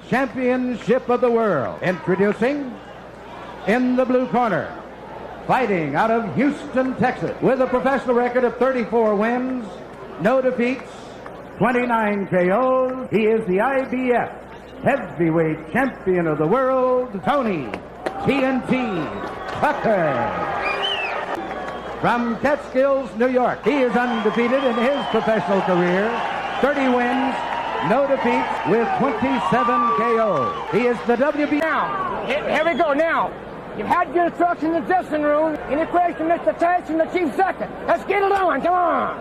championship of the world. Introducing, in the blue corner, fighting out of Houston, Texas, with a professional record of 34 wins, no defeats, 29 KOs. He is the IBF heavyweight champion of the world, Tony TNT Tucker. From Catskills, New York, he is undefeated in his professional career, 30 wins, no defeats, with 27 KOs. He is the WB. Now, here we go now. You've had your instructions in the dressing room. Any question, Mr. Tyson, the chief second. Let's get it on, come on.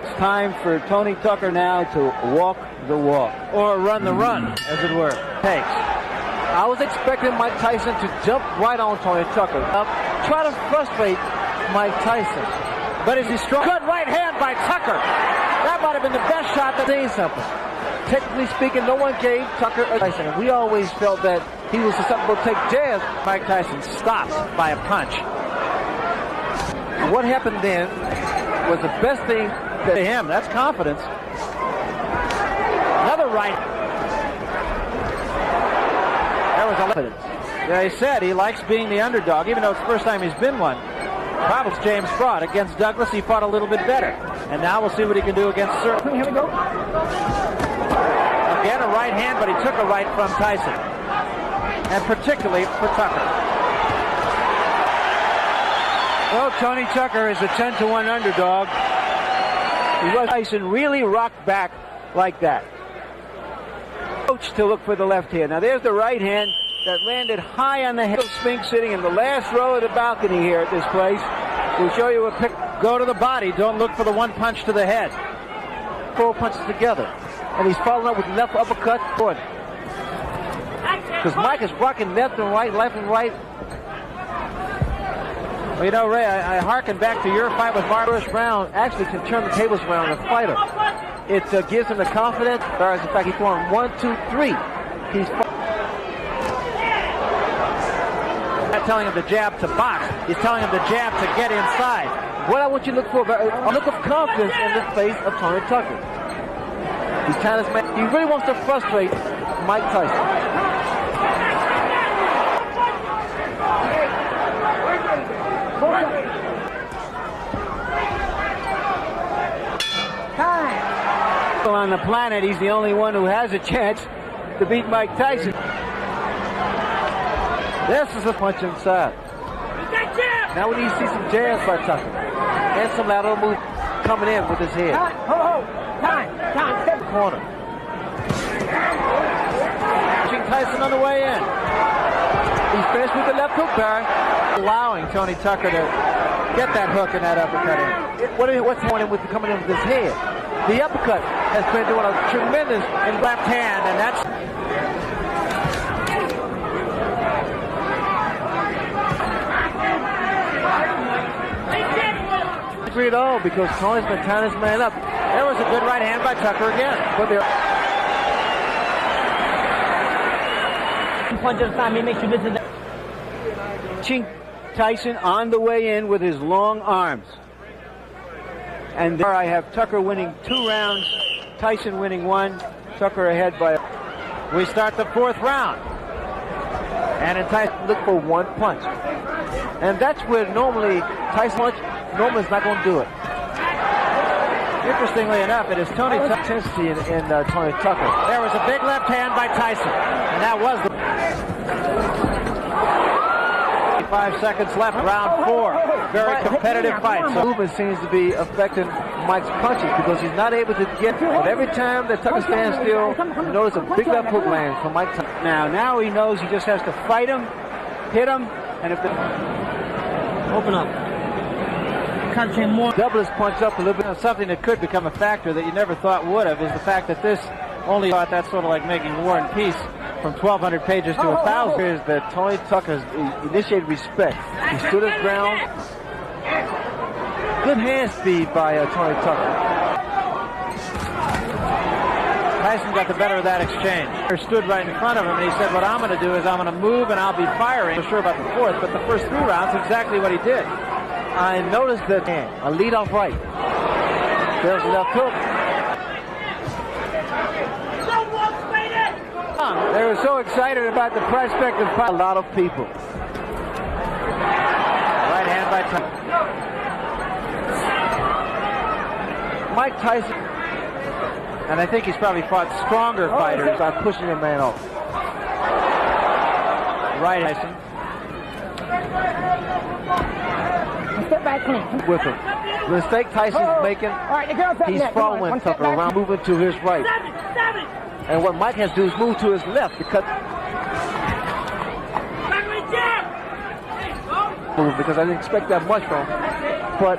It's time for Tony Tucker now to walk the walk, or run the run, as it were. Takes. I was expecting Mike Tyson to jump right on Tony Tucker, try to frustrate Mike Tyson. But is he strong? Good right hand by Tucker. That might have been the best shot that saying something. Technically speaking, no one gave Tucker a Tyson. And we always felt that he was susceptible to take jabs. Mike Tyson stops by a punch. What happened then was the best thing to him. That's confidence. Another right. There was confidence. They said he likes being the underdog, even though it's the first time he's been one. Probably James Fraud. Against Douglas, he fought a little bit better. And now we'll see what he can do against Sir. Here we go. Again, a right hand, but he took a right from Tyson. And particularly for Tucker. Well, Tony Tucker is a 10-1 underdog. Tyson really rocked back like that. Coach to look for the left hand. Now there's the right hand that landed high on the head of Spink, sitting in the last row of the balcony here at this place. We'll show you a pick. Go to the body. Don't look for the one punch to the head. 4 punches together. And he's following up with left uppercut. Good. Because Mike is rocking left and right, left and right. Well, you know, Ray, I harken back to your fight with Mark. First round actually can turn the tables around on a fighter. It gives him the confidence. Whereas, in fact, he's going 1, 2, 3. He's not telling him to jab to box. He's telling him to jab to get inside. What I want you to look for, a look of confidence in the face of Tony Tucker. He's trying to, he really wants to frustrate Mike Tyson. On the planet, he's the only one who has a chance to beat Mike Tyson. This is a punch inside. Now we need to see some jabs by Tucker. And some lateral move coming in with his head. Time. Step corner. Tyson on the way in. He's finished with the left hook bar, allowing Tony Tucker to get that hook and that uppercut in. What's happening with coming in with his head? The uppercut has been doing a tremendous in left hand, and that's agree at all, because Tony's been tying his man up. There was a good right hand by Tucker again. But there. Punch at a time. He makes you listen. Chink Tyson on the way in with his long arms. And there I have Tucker winning 2 rounds, Tyson winning 1, Tucker ahead by. We start the 4th round. And in Tyson look for 1 punch. And that's where normally Tyson normally is not going to do it. Interestingly enough, it is Tony intensity in Tony Tucker. There was a big left hand by Tyson. And that was the 5 seconds left, round 4. Very competitive fight. So movement seems to be affecting Mike's punches because he's not able to get. But every time that Tucker stands still, you notice a big left hook lands from Mike Tyson. Now he knows he just has to fight him, hit him, and if the Open up. Catching more. Double his punch up a little bit. Something that could become a factor that you never thought would have is the fact that this only thought that's sort of like making War and Peace from 1,200 pages to 1,000. Is that Tony Tucker initiated respect. He stood his ground. Good hand speed by Tony Tucker. Tyson got the better of that exchange. He stood right in front of him and he said, what I'm going to do is I'm going to move and I'll be firing. I'm not sure about the 4th, but the first 3 rounds, exactly what he did. I noticed that a lead off right. There's the left hook. There's They were so excited about the prospect of a lot of people. Right hand by Tyson. Mike Tyson, and I think he's probably fought stronger fighters by pushing a man off. Right Tyson. Step back clean. With him. The mistake Tyson's making, he's following Tucker around, moving to his right. And what Mike has to do is move to his left because I didn't expect that much from him. But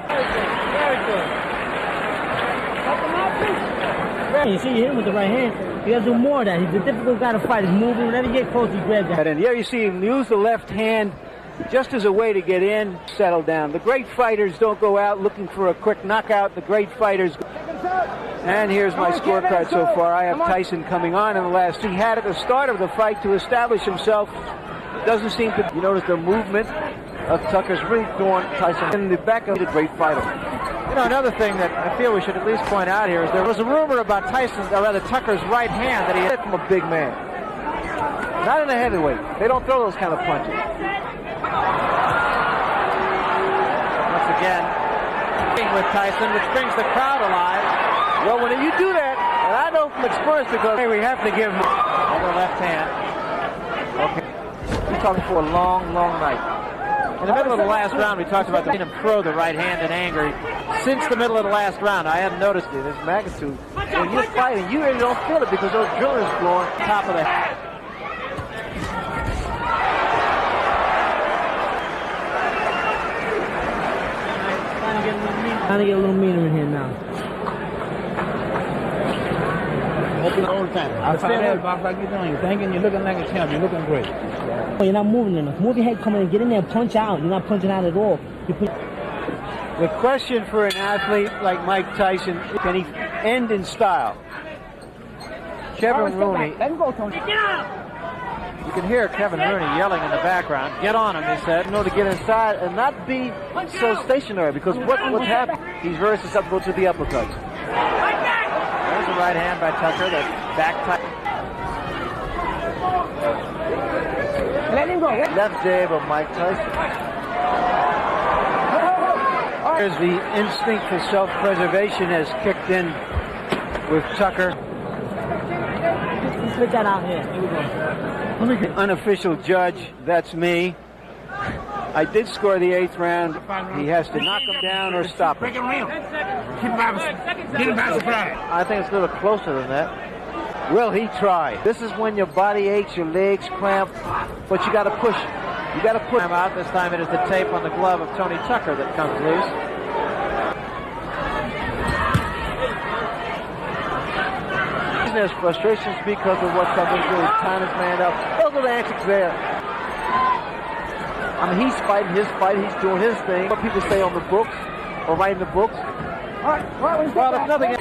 you see, you hit him with the right hand. You got to do more of that. He's a difficult guy to fight. He's moving. Whenever you get close, he grabs that. And here you see him use the left hand just as a way to get in, settle down. The great fighters don't go out looking for a quick knockout. The great fighters. And here's my scorecard so far. I have Tyson coming on in the last. He had at the start of the fight to establish himself. Doesn't seem to. You notice the movement of Tucker's really throwing Tyson in the back of the great fighter. You know, another thing that I feel we should at least point out here is there was a rumor about Tyson's, or rather Tucker's right hand that he hit From a big man. Not in a heavyweight. They don't throw those kind of punches. once again with Tyson, which brings the crowd alive. Well, when you do that, and I know from experience because Hey, we have to give him the left hand. okay, he's talking for a long, long night. In the middle of the last round, we talked about him throw the right hand in anger. Since the middle of the last round, I hadn't noticed it. This magnitude. When you're fighting, you really don't feel it because those drillers blowing Top of the head. Trying to get a little meaner in here now. Open all the time. I saw that box like you're doing. You're thinking you're looking like a champ. You're looking great. Oh, you're not moving enough. Move your head, come in and get in there and punch out. You're not punching out at all. You put... The question for an athlete like Mike Tyson, can he end in style? Kevin Rooney, Let him go, Tony. You can hear Kevin Rooney yelling in the background. Get on him, he said. you know, to get inside and not be so stationary because what's happened, he's very susceptible to the uppercuts. There's a right hand by Tucker. That's back tight. Let him go. Left jab of Mike Tyson. There's the instinct for self-preservation has kicked in with Tucker. Split that out here. Here we go. Unofficial judge, that's me. I did score the 8th round. He has to knock him down or stop him. Break him real. Keep him by surprise. I think it's a little closer than that. Will he try? This is when your body aches, your legs cramp, but you got to push. You got to put Him out. This time it is the tape on the glove of Tony Tucker that comes loose. There's frustrations because of what Tucker's doing. He's tying his man up. Those are the antics there. I mean, he's fighting his fight. He's doing his thing. What people say on the books or writing the books. Well, There's nothing.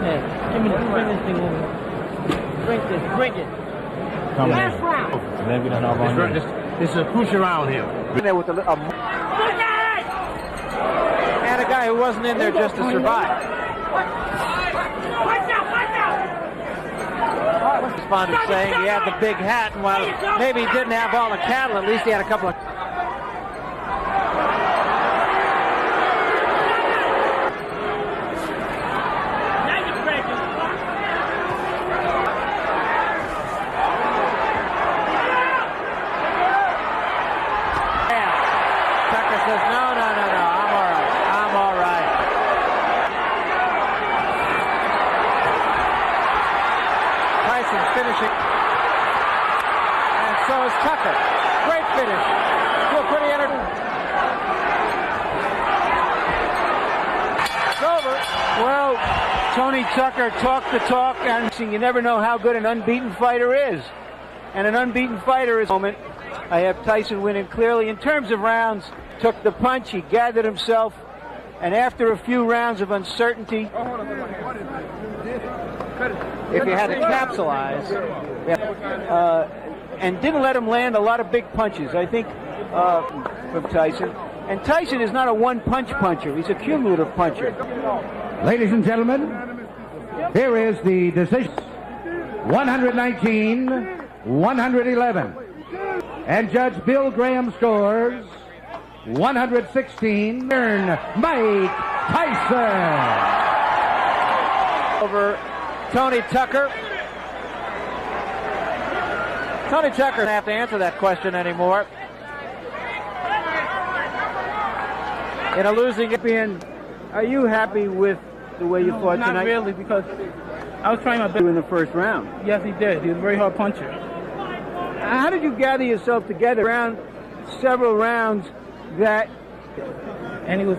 Hey, give me bring this thing over. Bring it. Come Last round. This is a crucial round here. There with And a guy who wasn't in there just to survive. Responded saying he had the big hat, and while maybe he didn't have all the cattle, at least he had a couple of... Tucker says, no, I'm all right. Tyson's finishing. And so is Tucker. Great finish. Feel pretty entertaining. It's over. Well, Tony Tucker talked the talk, and you never know how good an unbeaten fighter is. And an unbeaten fighter is moment. I have Tyson winning clearly. In terms of rounds, took the punch, he gathered himself, and after a few rounds of uncertainty, If you had to capsulize, and didn't let him land a lot of big punches. I think from Tyson, And Tyson is not a one-punch puncher. He's a cumulative puncher. Ladies and gentlemen, here is the decision. 119-111. And Judge Bill Graham scores 116. Mike Tyson Over Tony Tucker. Tony Tucker doesn't have to answer that question anymore. In a losing champion, are you happy with the way you fought tonight? Not really, because I was trying my best In the first round. Yes, he did. He was a very hard puncher. How did you gather yourself together around several rounds that And he was